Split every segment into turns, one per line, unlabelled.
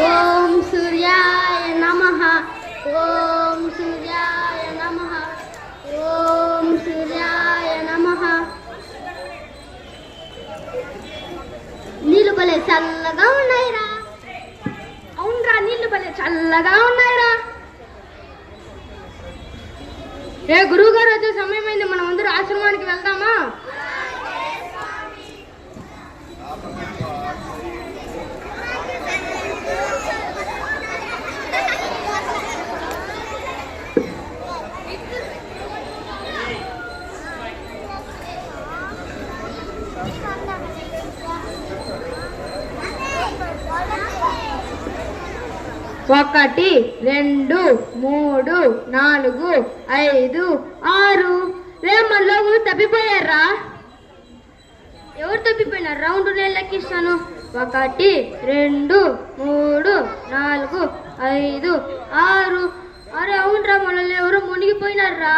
ఓం సూర్యాయ నమః. ఓం సూర్యాయ నమః. ఓం సూర్యాయ నమః. నీళ్ళు భలే చల్లగా ఉన్నాయిరా. అవునరా, నీళ్ళు భలే చల్లగా ఉన్నాయిరా. ఏ గురువు గారు వచ్చే సమయం అయింది, మనం అందరూ ఆశ్రమానికి వెళ్దామా? ఒకటి, రెండు, మూడు, నాలుగు, ఐదు, ఆరు. రేమల్లో తప్పిపోయారా? ఎవరు తప్పిపోయినారు? రౌండ్ నేను లెక్కిస్తాను. ఒకటి, రెండు, మూడు, నాలుగు, ఐదు, ఆరు. అరే అవునరా, మనల్ని ఎవరు మునిగిపోయినారా?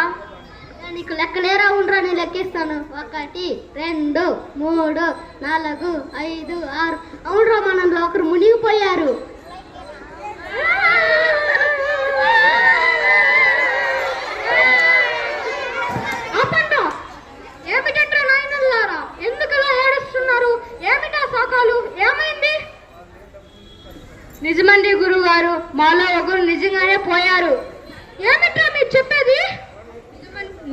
నీకు లెక్కలేరా? అవునరా, నేను లెక్కిస్తాను. ఒకటి, రెండు, మూడు, నాలుగు, ఐదు, ఆరు. అవునరా, మనలో ఒకరు మునిగిపోయారు. ఏమిటట్రా నాయనల్లారా, ఎందుకలా ఏడుస్తున్నారు? ఏమిటా సాకాలు? ఏమైంది? నిజమండి గురువు గారు, మాలో ఒకరు నిజంగానే పోయారు. ఏమిట్రా మీరు చెప్పేది?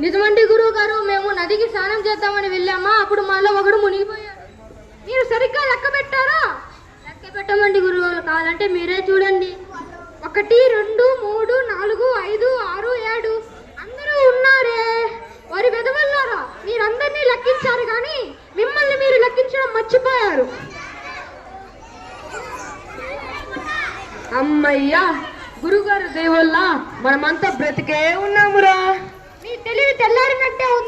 నిజమండి గురువు గారు, మేము నదికి స్నానం చేద్దామని వెళ్ళామా, అప్పుడు మాలో ఒకడు మునిగిపోయారు. మీరు సరిగ్గా లెక్క పెట్టారా? లెక్క పెట్టమండి గురువు గారు, కావాలంటే మీరే చూడండి. ఒకటి, రెండు, మూడు, నాలుగు, ఐదు, ఆరు, ఏడు. అందరూ ఉన్నారే. వారి వెదవల్లారా, మీరందరినీ లెక్కించారు కానీ మిమ్మల్ని మీరు లెక్కించడం మర్చిపోయారు.
అమ్మయ్యా, గురుగారు దేవుళ్ళ మనమంతా బ్రతికే ఉన్నామురా.
మీ తెలివి తెల్లారినట్టే ఉంది.